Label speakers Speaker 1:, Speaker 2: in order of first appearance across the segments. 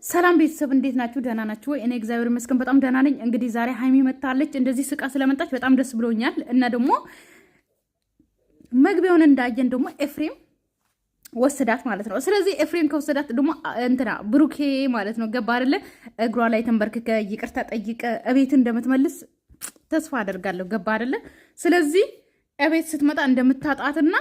Speaker 1: ሰላም ቤተሰብ እንዴት ናችሁ? ደህና ናችሁ ወይ? እኔ እግዚአብሔር ይመስገን በጣም ደህና ነኝ። እንግዲህ ዛሬ ሀይሚ መጣለች። እንደዚህ ስቃ ስለመጣች በጣም ደስ ብሎኛል። እና ደግሞ መግቢያውን እንዳየን ደግሞ ኤፍሬም ወሰዳት ማለት ነው። ስለዚህ ኤፍሬም ከወሰዳት ደግሞ እንትና ብሩኬ ማለት ነው ገባ አይደለ? እግሯ ላይ ተንበርክከ ይቅርታ ጠይቀ እቤት እንደምትመልስ ተስፋ አደርጋለሁ። ገባ አይደለ? ስለዚህ እቤት ስትመጣ እንደምታጣትና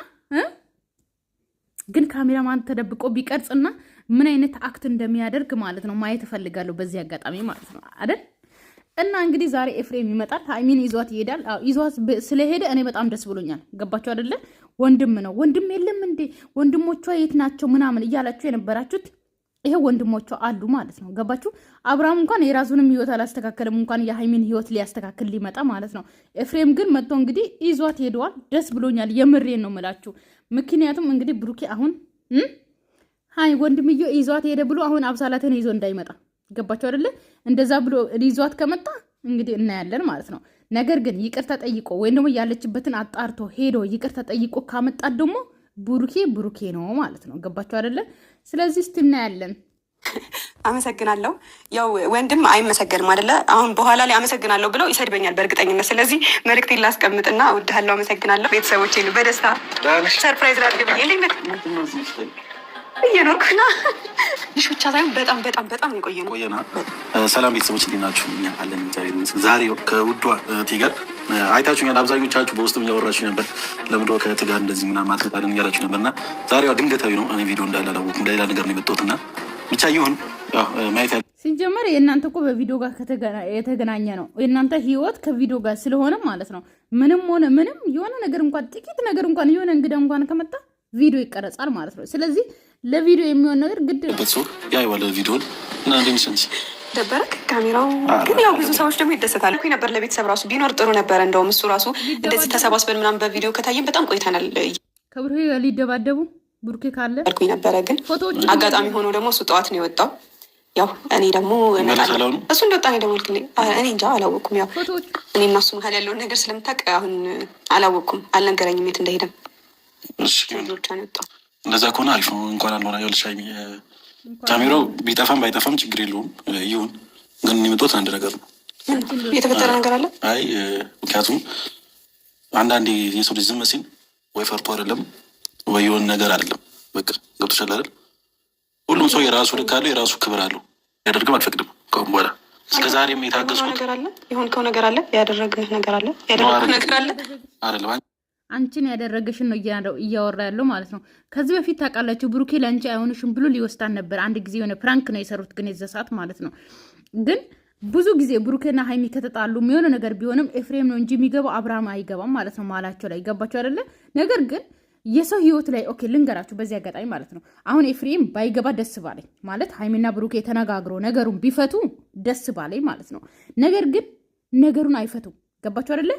Speaker 1: ግን ካሜራማን ተደብቆ ቢቀርጽና ምን አይነት አክት እንደሚያደርግ ማለት ነው ማየት እፈልጋለሁ በዚህ አጋጣሚ ማለት ነው አይደል? እና እንግዲህ ዛሬ ኤፍሬም ይመጣል፣ ሃይሚን ይዟት ይሄዳል። ይዟት ስለሄደ እኔ በጣም ደስ ብሎኛል። ገባችሁ አይደለ? ወንድም ነው። ወንድም የለም እንዴ ወንድሞቿ የት ናቸው ምናምን እያላችሁ የነበራችሁት ይሄ ወንድሞቿ አሉ ማለት ነው። ገባችሁ? አብርሃም እንኳን የራሱንም ህይወት አላስተካከለም፣ እንኳን የሃይሚን ህይወት ሊያስተካክል ሊመጣ ማለት ነው። ኤፍሬም ግን መጥቶ እንግዲህ ይዟት ሄደዋል። ደስ ብሎኛል። የምሬን ነው የምላችሁ። ምክንያቱም እንግዲህ ብሩኬ አሁን ሃይ ወንድምዮ ይዟት ሄደ ብሎ አሁን አብሳላትን ይዞ እንዳይመጣ ገባችሁ አይደለ? እንደዛ ብሎ ይዟት ከመጣ እንግዲህ እናያለን ማለት ነው። ነገር ግን ይቅርታ ጠይቆ ወይም ደግሞ ያለችበትን አጣርቶ ሄዶ ይቅርታ ጠይቆ ካመጣት ደግሞ ብሩኬ ነው ማለት ነው። ገባችሁ አይደለ? ስለዚህ እስቲ እናያለን።
Speaker 2: አመሰግናለሁ። ያው ወንድም አይመሰገንም አይደለ? አሁን በኋላ ላይ አመሰግናለሁ ብለው ይሰድበኛል በእርግጠኝነት። ስለዚህ መልእክቴን ላስቀምጥና እወድሃለሁ፣ አመሰግናለሁ። ቤተሰቦቼን በደስታ ሰርፕራይዝ ላድርግ ብዬ እየኖርኩና ይሽ ብቻ ሳይሆን በጣም የቆየ ነው።
Speaker 3: ሰላም ቤተሰቦች እንዴት ናችሁ? እኛ አለን ዛሬ ከውዷ እህቴ ጋር አይታችሁኛል። አብዛኞቻችሁ በውስጥም እያወራችሁ ነበር። ለምዶ ከእህት ጋር እንደዚህ ምናምን አትመጣለን እያላችሁ ነበር እና ዛሬዋ ድንገታዊ ነው። እኔ ቪዲዮ እንዳለ አላወኩም፣ ለሌላ ነገር ነው የመጣሁት እና ብቻ ይሁን ማየት
Speaker 1: ሲጀመር የእናንተ እኮ በቪዲዮ ጋር የተገናኘ ነው። የእናንተ ህይወት ከቪዲዮ ጋር ስለሆነ ማለት ነው። ምንም ሆነ ምንም የሆነ ነገር እንኳን ጥቂት ነገር እንኳን የሆነ እንግዳ እንኳን ከመጣ ቪዲዮ ይቀረጻል ማለት ነው። ስለዚህ ለቪዲዮ የሚሆን ነገር ግድ ነው።
Speaker 3: ያ ይዋለ ቪዲዮን እና እንደሚሰንስ
Speaker 2: ደበረክ ካሜራው ግን ያው ብዙ ሰዎች ደግሞ ይደሰታል እኮ ነበር። ለቤተሰብ ራሱ ቢኖር ጥሩ ነበር። እንደውም እሱ ራሱ እንደዚህ ተሰባስበን ምናምን በቪዲዮ ከታየን በጣም ቆይተናል።
Speaker 1: ከብሩኬ ጋር ሊደባደቡ ብሩኬ ካለ
Speaker 2: አልኩኝ ነበረ። ግን አጋጣሚ ሆኖ ደግሞ እሱ ጠዋት ነው የወጣው። ያው እኔ ደግሞ እሱ እንደወጣ ነው የደወልክልኝ። እኔ እንጃ አላወቅኩም። ያው እኔ እና እሱ መሀል ያለውን ነገር ስለምታውቅ አሁን አላወቅኩም፣ አልነገረኝም የት እንደሄደም። ብቻ ነው የወጣው።
Speaker 3: እንደዛ ከሆነ አሪፍ ነው። እንኳን አልሆነ ያልሻ ካሜራው ቢጠፋም ባይጠፋም ችግር የለውም። ይሁን ግን የሚመጡት አንድ ነገር ነው።
Speaker 2: የተፈጠረ ነገር አለ።
Speaker 3: አይ ምክንያቱም አንዳንዴ የሰው ልጅ ዝም ሲል ወይ ፈርቶ አይደለም ወይ የሆነ ነገር አይደለም። በቃ ገብቶሻል አይደል? ሁሉም ሰው የራሱ ልክ አለው፣ የራሱ ክብር አለው። ያደርግም አልፈቅድም ከአሁን በኋላ እስከዛሬም የታገስኩት
Speaker 2: ነገር አለ። የሆንከው ነገር አለ፣ ያደረግንህ ነገር አለ፣ ያደረግነው ነገር አለ
Speaker 3: አይደለም።
Speaker 1: አንቺን ያደረገሽን ነው እያወራ ያለው ማለት ነው። ከዚህ በፊት ታውቃላችሁ ብሩኬ ለአንቺ አይሆንሽም ብሎ ሊወስዳን ነበር። አንድ ጊዜ የሆነ ፕራንክ ነው የሰሩት፣ ግን የዛ ሰዓት ማለት ነው። ግን ብዙ ጊዜ ብሩኬና ሀይሚ ከተጣሉ የሆነ ነገር ቢሆንም ኤፍሬም ነው እንጂ የሚገባው አብርሃም አይገባም ማለት ነው። ማላቸው ላይ ገባቸው አይደለ? ነገር ግን የሰው ህይወት ላይ ኦኬ ልንገራችሁ በዚህ አጋጣሚ ማለት ነው። አሁን ኤፍሬም ባይገባ ደስ ባለኝ ማለት ሀይሚና ብሩኬ ተነጋግሮ ነገሩን ቢፈቱ ደስ ባለኝ ማለት ነው። ነገር ግን ነገሩን አይፈቱም። ገባችሁ አይደለ?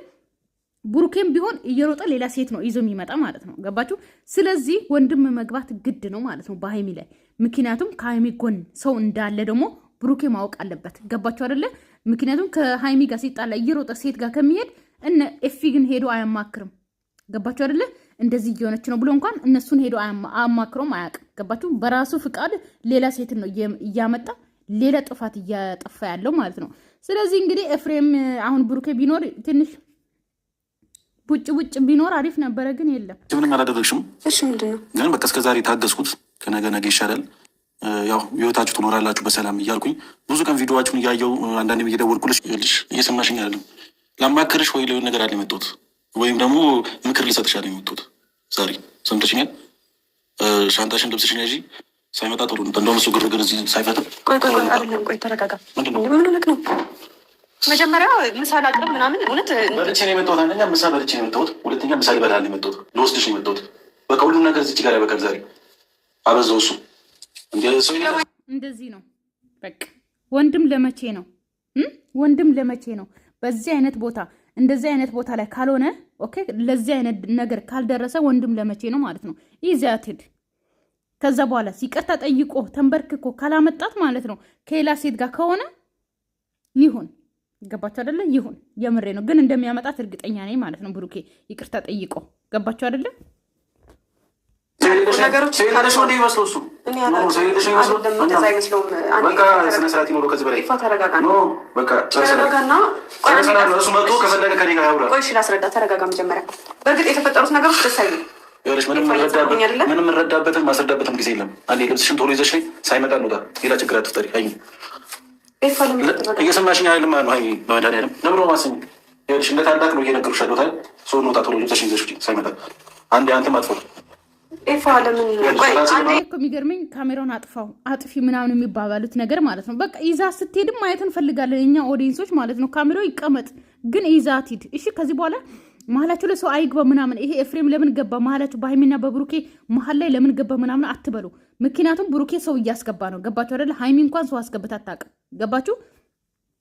Speaker 1: ብሩኬም ቢሆን እየሮጠ ሌላ ሴት ነው ይዞ የሚመጣ ማለት ነው። ገባችሁ? ስለዚህ ወንድም መግባት ግድ ነው ማለት ነው በሀይሚ ላይ። ምክንያቱም ከሀይሚ ጎን ሰው እንዳለ ደግሞ ብሩኬ ማወቅ አለበት። ገባችሁ አይደለ? ምክንያቱም ከሀይሚ ጋር ሲጣላ እየሮጠ ሴት ጋር ከሚሄድ እነ ኤፊ ግን ሄዶ አያማክርም። ገባችሁ አይደለ? እንደዚህ እየሆነች ነው ብሎ እንኳን እነሱን ሄዶ አያማክሮም፣ አያውቅም። ገባችሁ? በራሱ ፍቃድ ሌላ ሴት ነው እያመጣ ሌላ ጥፋት እያጠፋ ያለው ማለት ነው። ስለዚህ እንግዲህ ኤፍሬም አሁን ብሩኬ ቢኖር ትንሽ ውጭ ቢኖር አሪፍ ነበረ፣ ግን የለም።
Speaker 3: ምንም አላደረግሽም።
Speaker 2: እሺ ምንድን ነው
Speaker 3: ግን በቃ እስከዛሬ ታገስኩት። ከነገ ይሻላል። ያው ህይወታችሁ ትኖራላችሁ በሰላም እያልኩኝ ብዙ ቀን ቪዲዮዋችሁን እያየው አንዳንዴም እየደወልኩልሽ እየሰማሽኝ አይደለም። ላማክርሽ ወይ ሊሆን ነገር አለ የመጣሁት ወይም ደግሞ ምክር ልሰጥሽ አለ የመጣሁት። ዛሬ ሰምተሽኛል። ሻንጣሽን ልብስሽን ያዢ ሳይመጣ ጥሩ ነው። እንደውም እሱ ግርግር እዚህ ሳይፈጥር
Speaker 2: ቆይ ተረጋጋ። ምን ሆነክ ነው? መጀመሪያ ምሳ ላቅርብ ምናምን እውነት
Speaker 3: በልቼ ነው የመጣሁት። አንደኛ ምሳ በልቼ ነው የመጣሁት፣ ሁለተኛ ምሳ ልበላ ነው የመጣሁት። ልወስድሽ ነው የመጣሁት። በቃ ሁሉም ነገር እዚህ ጋር ያበቃል። ዛሬ አበዛው እሱ
Speaker 1: እንደዚህ ነው በቃ። ወንድም ለመቼ ነው ወንድም ለመቼ ነው? በዚህ አይነት ቦታ እንደዚህ አይነት ቦታ ላይ ካልሆነ ኦኬ፣ ለዚህ አይነት ነገር ካልደረሰ ወንድም ለመቼ ነው ማለት ነው። ይዛትድ ከዛ በኋላ ሲቀርታ ጠይቆ ተንበርክኮ ካላመጣት ማለት ነው ከሌላ ሴት ጋር ከሆነ ይሁን። ገባችሁ አይደለ? ይሁን። የምሬ ነው። ግን እንደሚያመጣት እርግጠኛ ነኝ ማለት ነው። ብሩኬ ይቅርታ ጠይቆ ገባችሁ አይደለ?
Speaker 2: ነገሮች
Speaker 3: ይመስለው እሱ
Speaker 2: እንደዛ አይመስለውም።
Speaker 3: ስነስርዓት ይኖረው ከዚህ በላይ
Speaker 2: ተረጋጋና
Speaker 3: እሱ መጥቶ ከፈለገ ከኔ ጋር ያውራ።
Speaker 2: ቆይ እሺ ላስረዳ። ተረጋጋ መጀመሪያ። በእርግጥ የተፈጠሩት ነገሮች ደስ አይሉም።
Speaker 3: ምንም እንረዳበትም ማስረዳበትም ጊዜ የለም። አንዴ ልብስሽን ቶሎ ይዘሽ ሳይመጣ እንውጣ። ሌላ ችግር አትፍጠሪ። ሀይ እየሰማሽኝ አይልም ነው? ሀይ በመድኃኒዓለም ለምሮ ማስኝ ይኸውልሽ፣ እንደ ታላቅ ነው እየነገሩሽ ያለሁት አይደል? ሰው እንውጣ ቶሎ ልብስሽን ይዘሽ ሳይመጣ አንዴ አንተም አጥፎ
Speaker 1: የሚገርመኝ ካሜራውን አጥፊ ምናምን የሚባባሉት ነገር ማለት ነው። በቃ ይዛ ስትሄድም ማየት እንፈልጋለን እኛ ኦዲየንሶች ማለት ነው። ካሜራው ይቀመጥ ግን ይዛት ሂድ እሺ። ከዚህ በኋላ መሀላቸው ላይ ሰው አይግባ ምናምን። ይሄ ኤፍሬም ለምን ገባ መሀላቸው በሀይሚና በብሩኬ መሀል ላይ ለምን ገባ ምናምን አትበሉ። ምክንያቱም ብሩኬ ሰው እያስገባ ነው። ገባችሁ አይደለ? ሀይሚ እንኳን ሰው አስገብታ አታውቅም። ገባችሁ?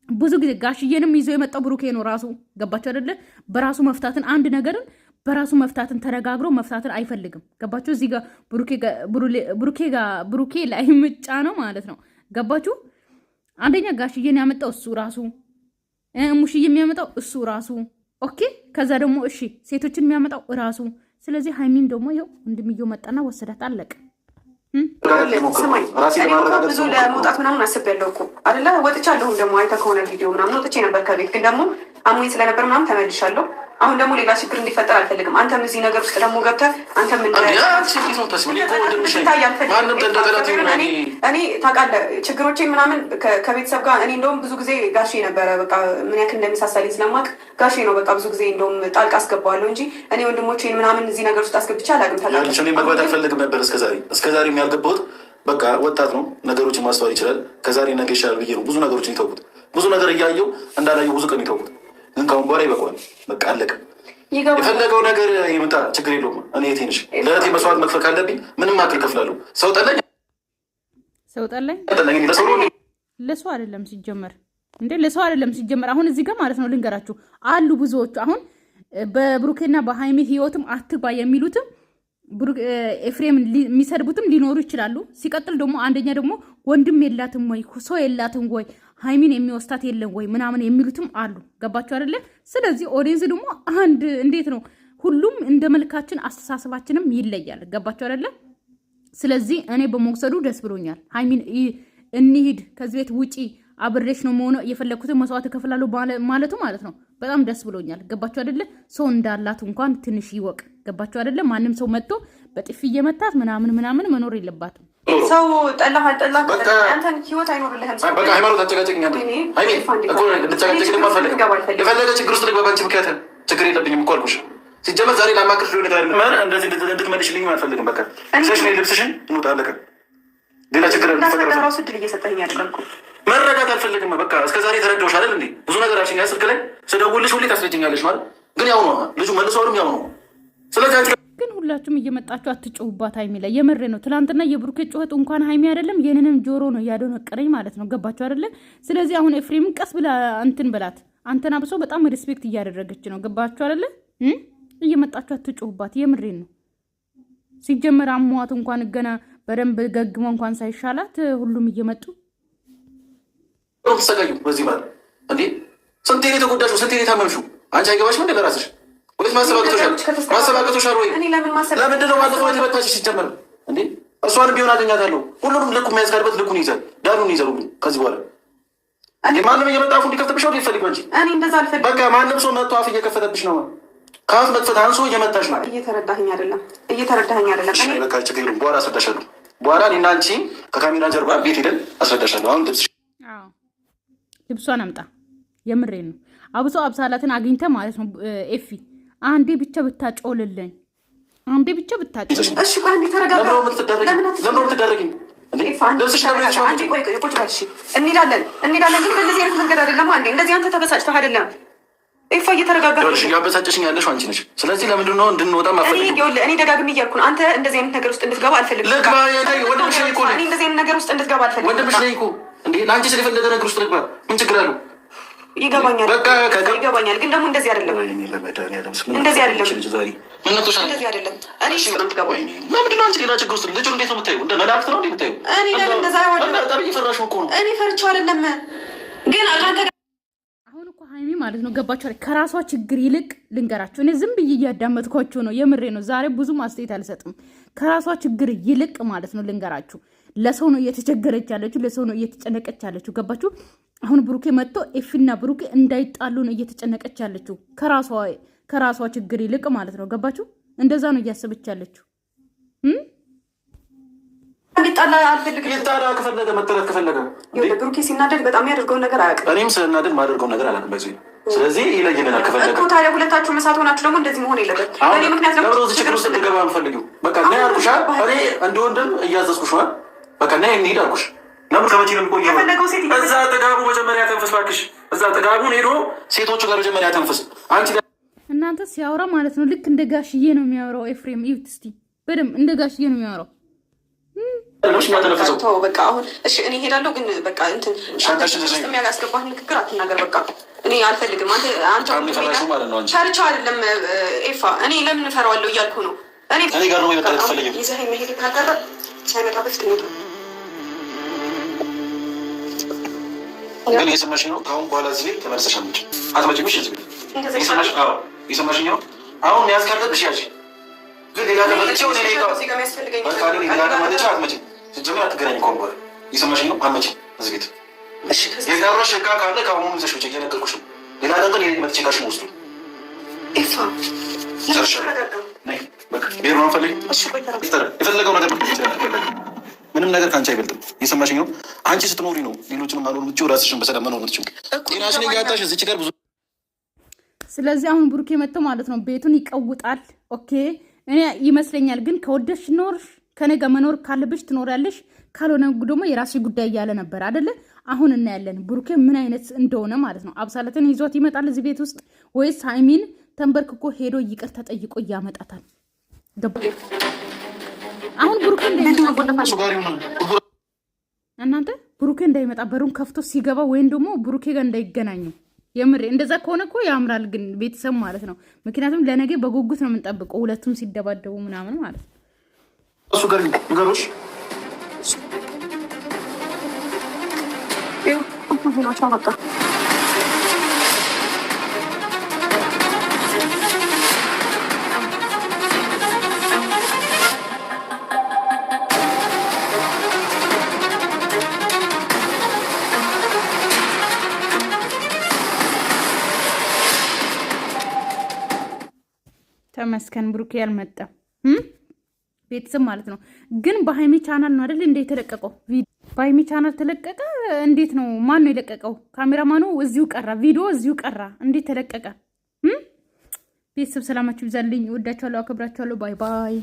Speaker 1: ብዙ ጊዜ ጋሽዬንም ይዞ የመጣው ብሩኬ ነው ራሱ። ገባችሁ አይደለ? በራሱ መፍታትን አንድ ነገርን በራሱ መፍታትን ተነጋግሮ መፍታትን አይፈልግም። ገባችሁ? እዚህ ጋር ብሩኬ ላይ ምጫ ነው ማለት ነው። ገባችሁ? አንደኛ ጋሽዬን ያመጣው እሱ ራሱ፣ ሙሽዬ የሚያመጣው እሱ ራሱ። ኦኬ። ከዛ ደግሞ እሺ ሴቶችን የሚያመጣው ራሱ። ስለዚህ ሀይሚን ደግሞ ይኸው ወንድምየው መጣና ወሰዳት፣ አለቀ።
Speaker 2: ስማኝ ብዙ ለመውጣት ምናምን አስቤያለሁ እኮ አይደለ? ወጥቻለሁም ደግሞ አይተህ ከሆነ ቪዲዮ ምናምን ወጥቼ ነበር ከቤት፣ ግን ደግሞ አሞኝ ስለነበር ምናምን ተመልሻለሁ። አሁን ደግሞ ሌላ ችግር እንዲፈጠር አልፈልግም። አንተም እዚህ ነገር ውስጥ ደግሞ ገብተህ አንተም እኔ ታውቃለህ ችግሮቼ ምናምን ከቤተሰብ ጋር እኔ እንደውም ብዙ ጊዜ ጋሼ ነበረ በቃ ምን ያክል እንደሚሳሳልኝ ስለማውቅ ጋሼ ነው በቃ ብዙ ጊዜ እንደውም ጣልቃ አስገባዋለሁ እንጂ እኔ ወንድሞቼን ምናምን እዚህ ነገር ውስጥ አስገብቼ አላውቅም።
Speaker 3: እኔ መግባት አልፈልግም ነበር እስከዛሬ የሚያልገባሁት በቃ ወጣት ነው፣ ነገሮችን ማስተዋል ይችላል። ከዛሬ ነገ ይሻላል ብዬ ነው ብዙ ነገሮችን የተውኩት። ብዙ ነገር እያየው እንዳላየው ብዙ ቀን የተውኩት። ግን ካሁን በኋላ ይበቃዋል። በቃ አለቀ። የፈለገው ነገር ይምጣ፣ ችግር የለውም። እኔ የቴንሽ ለእህቴ መስዋዕት መክፈል ካለብኝ ምንም አክል ከፍላለሁ። ሰው ጠላኝ
Speaker 1: ለሰው አይደለም ሲጀመር እንዴ፣ ለሰው አይደለም ሲጀመር። አሁን እዚህ ጋር ማለት ነው ልንገራችሁ አሉ ብዙዎቹ አሁን በብሩኬና በሀይሚ ህይወትም አትግባ የሚሉትም ኤፍሬም የሚሰድቡትም ሊኖሩ ይችላሉ። ሲቀጥል ደግሞ አንደኛ ደግሞ ወንድም የላትም ወይ ሰው የላትም ወይ ሀይሚን የሚወስታት የለም ወይ ምናምን የሚሉትም አሉ። ገባችሁ አይደለ? ስለዚህ ኦዲየንስ ደግሞ አንድ እንዴት ነው ሁሉም እንደ መልካችን አስተሳሰባችንም ይለያል። ገባችሁ አይደለ? ስለዚህ እኔ በመውሰዱ ደስ ብሎኛል። ሀይሚን እንሂድ ከዚህ ቤት ውጪ አብሬሽ ነው መሆኑ የፈለግኩትን መስዋዕት እከፍላለሁ ማለቱ ማለት ነው። በጣም ደስ ብሎኛል። ገባችሁ አይደለ? ሰው እንዳላት እንኳን ትንሽ ይወቅ። ገባችሁ አይደለ? ማንም ሰው መጥቶ በጥፊ እየመታት ምናምን መኖር የለባትም።
Speaker 2: ሰው ጠላህ አልጠላህ አንተን ህይወት አይኖርልህም።
Speaker 3: በቃ ሃይማኖት አጨቃጨቅኝ የፈለገ ችግር ውስጥ ልግባ ባንቺ ምክንያት ችግር የለብኝም እኮ አልኩሽ። ሲጀመር ዛሬ ላማክርሽ ሊሆን ይችላል። እንደዚህ እንድትመልሽልኝ አልፈልግም። በቃ ሽ ልብስሽን እንውጣ፣ አለቀ። ሌላ ችግር
Speaker 2: ራሱ ድል እየሰጠኝ አይደለም።
Speaker 3: መረዳት አልፈልግም። በቃ እስከ ዛሬ ተረዳሁሽ አይደል እንዴ? ብዙ ነገር አልሽኝ። ስልክ ላይ ስደውልሽ ሁሌ ታስረጅኛለሽ ማለት ግን ያው ነው ልጁ መልሶ ያው ነው። ስለዚህ
Speaker 1: ግን ሁላችሁም እየመጣችሁ አትጮሁባት ሀይሚ ላይ። የምሬ ነው። ትናንትና የብሩኬ ጩኸት እንኳን ሀይሚ አይደለም የኔንም ጆሮ ነው ያደነቀረኝ ማለት ነው። ገባችሁ አይደለ? ስለዚህ አሁን ኤፍሬምን ቀስ ብላ እንትን በላት። አንተና ብሶ በጣም ሪስፔክት እያደረገች ነው። ገባችሁ አይደለ? እየመጣችሁ አትጮሁባት። የምሬ ነው። ሲጀመር አሟት እንኳን ገና በደንብ ገግሞ እንኳን ሳይሻላት ሁሉም እየመጡ
Speaker 3: ተሰቃዩ። በዚህ ማለት እንዴ ስንቴ ነው የተጎዳሽው? ስንቴ ነው የታመምሽው? አንቺ አይገባሽም እንደ ለራስሽ ወይስ ማሰባቀቶሻል ወይ? ለምንድን ነው ባለፈው የተመታችሽ? ሲጀመር እንዴ እሷንም ቢሆን አገኛታለሁ። ሁሉንም ልኩ የሚያዝ ካለበት ልኩን ይዛል፣ ዳሩን ይዛል። ሁሉ ከዚህ በኋላ ማንም እየመጣ አፉ እንዲከፍትብሽ ነው ይፈልግ እንጂ
Speaker 2: እኔ እንደዛ አልፈልግም።
Speaker 3: በቃ ማንም ሰው መጥቶ አፍ እየከፈተብሽ ነው። ከአፍ መክፈት አንሶ እየመታሽ ነው።
Speaker 2: እየተረዳኸኝ አይደለም።
Speaker 3: እሺ በቃ ችግር የለም። በኋላ አስረዳሻለሁ። በኋላ እኔና አንቺ ከካሜራ ጀርባ ቤት ሄደን አስረዳሻለሁ። አሁን
Speaker 1: ልብሷን አምጣ። የምሬ ነው። አብሶ አብሳላትን አግኝተ ማለት ነው ኤፊ አንዴ ብቻ ብታጮልልኝ፣ አንዴ ብቻ ብታጮልልኝ።
Speaker 2: እሺ ቆይ አንዴ ተረጋጋ።
Speaker 3: ለምን ትደረግኝ?
Speaker 2: እንሄዳለን ግን በእንደዚህ አይነት መንገድ አይደለም። አንዴ እንደዚህ አንተ ተበሳጭተህ አይደለም ኤፋ እየተረጋጋ
Speaker 3: ያበሳጨሽኝ ያለሽው አንቺ ነሽ። ስለዚህ ለምንድን ነው እንድንወጣ ማፈልግ?
Speaker 2: እኔ ደጋግሜ እያልኩ ነው። አንተ እንደዚህ አይነት ነገር ውስጥ እንድትገባ አልፈልግም።
Speaker 3: ወንድምሽ ነኝ እኮ
Speaker 2: እኔ እንደዚህ አይነት ነገር ውስጥ እንድትገባ አልፈልግም።
Speaker 3: ወንድምሽ ነኝ እኮ እንዴ ለአንቺ ስለፈለገ ነገር ውስጥ ልግባ ምን ችግር አለው?
Speaker 2: ይገባኛል፣ ግን ደግሞ እንደዚህ አይደለም። እንደዚህ አይደለም።
Speaker 3: ለምንድን ነው አንቺ ሌላ ችግር ውስጥ ልጁን እንዴት ነው የምታየው? እንደ መላእክት ነው እንዴ የምታየው?
Speaker 2: እኔ ለምን እንደዛ
Speaker 3: በጣም እየፈራሽ እኮ ነው።
Speaker 2: እኔ ፈርቼው አይደለም ግን
Speaker 1: አሁን እኮ ሀይሚ ማለት ነው ገባችሁ? ከራሷ ችግር ይልቅ ልንገራችሁ፣ እኔ ዝም ብዬ እያዳመጥኳችሁ ነው። የምሬ ነው። ዛሬ ብዙ ማስተያየት አልሰጥም። ከራሷ ችግር ይልቅ ማለት ነው ልንገራችሁ፣ ለሰው ነው እየተቸገረች ያለችው፣ ለሰው ነው እየተጨነቀች ያለችው። ገባችሁ? አሁን ብሩኬ መጥቶ ኤፊና ብሩኬ እንዳይጣሉ ነው እየተጨነቀች ያለችው፣ ከራሷ ችግር ይልቅ ማለት ነው። ገባችሁ? እንደዛ ነው እያሰበች ያለችው።
Speaker 2: እንዲጣላ አልፈልግም። ይጣላ ከፈለገ መጠላት ከፈለገ ብሩኬ ሲናደድ በጣም የሚያደርገውን ነገር አያውቅም። እኔም ስናደድ ማደርገውን ነገር አላውቅም። በዚህ ስለዚህ ይለየናል። ከፈለገ እኮ ታዲያ ሁለታችሁ መሳት ሆናችሁ ደግሞ እንደዚህ መሆን የለበት። እኔ ምክንያት ደግሞ ችግር ውስጥ ልገባ አንፈልግም። በቃ ና ያልኩሽ፣ እኔ እንደ ወንድም እያዘዝኩሽ ሆናል። በቃ ና እንሂድ አልኩሽ። ለምን ከመቼ ነው የሚቆየው? እዛ ጥጋቡ መጀመሪያ ተንፍስ እባክሽ። እዛ ጥጋቡን ሄዶ ሴቶቹ ጋር መጀመሪያ ተንፍስ። አንቺ
Speaker 1: እናንተ ሲያወራ ማለት ነው ልክ እንደ ጋሽዬ ነው የሚያወራው። ኤፍሬም ይሁት እስቲ በደምብ እንደ ጋሽዬ ነው የሚያወራው። በቃ አሁን እሺ እኔ ሄዳለሁ፣ ግን በቃ እንትን የሚያስገባህ ንግግር አትናገር። በቃ እኔ አልፈልግም። አንተ ቻልቻ አይደለም ኤፋ፣ እኔ ለምን እፈራዋለሁ እያልኩ ነው። እኔ ጋር ነው ይመጣል። ተፈልጊ ይዘህ መሄድ ካገረ ሳይመጣ በፊት ነው። ግን የሰማሽ ነው። ከአሁን በኋላ እዚህ ተመልሰሽ አትመጭም። እሺ የሰማሽ ነው። አሁን ያዝካለብሽ ያዥ ሌላ ተመልቼ አትመጭም። ስትጀምር አትገናኝ ኮንጎ የሰማሽኝ ነው። አትመጭም እዚህ ቤት የጋሮሽ እቃ ካለ ከአሁኑ ይዘሽ ውጭ እየነገርኩሽ ነው። ሌላ ነገር መጥቼ ጋሽ ውስጡ ብሄር ነው ፈልግ የፈለገው ነገር ምንም ነገር ከአንቺ አይበልጥም። የሰማሽኝ ነው። አንቺ ስትኖሪ ነው ሌሎችንም አልሆኑ ምጭ ራስሽን በሰላም መኖር ምትችው ጤናሽን ጋጣሽ እዚች ጋር ብዙ። ስለዚህ አሁን ብሩኬ መጥተው ማለት ነው ቤቱን ይቀውጣል። ኦኬ እኔ ይመስለኛል። ግን ከወደሽ ኖርሽ ከነገ መኖር ካለብሽ ትኖሪያለሽ፣ ካልሆነ ደግሞ የራስሽ ጉዳይ እያለ ነበር አይደለ? አሁን እናያለን ብሩኬ ምን አይነት እንደሆነ ማለት ነው። አብሳለትን ይዟት ይመጣል እዚህ ቤት ውስጥ ወይስ ሃይሚን ተንበርክኮ ሄዶ ይቅርታ ጠይቆ ያመጣታል? አሁን ብሩኬ እናንተ ብሩኬ እንዳይመጣ በሩን ከፍቶ ሲገባ ወይም ደግሞ ብሩኬ ጋር እንዳይገናኙ። የምሬ እንደዛ ከሆነ እኮ ያምራል፣ ግን ቤተሰብ ማለት ነው። ምክንያቱም ለነገ በጉጉት ነው የምንጠብቀው ሁለቱም ሲደባደቡ ምናምን ማለት ነው። እሱ ጋር ነገሮች ተመስገን ብሩኬ ያልመጣም ቤተሰብ ማለት ነው። ግን በሃይሚ ቻናል ነው አይደል እንደ የተለቀቀው በሃይሚ ቻናል ተለቀቀ። እንዴት ነው? ማን ነው የለቀቀው? ካሜራማኑ እዚሁ ቀራ፣ ቪዲዮ እዚሁ ቀራ። እንዴት ተለቀቀ? ቤተሰብ ሰላማችሁ ይብዛልኝ። ወዳችኋለሁ፣ አከብራችኋለሁ። ባይ ባይ።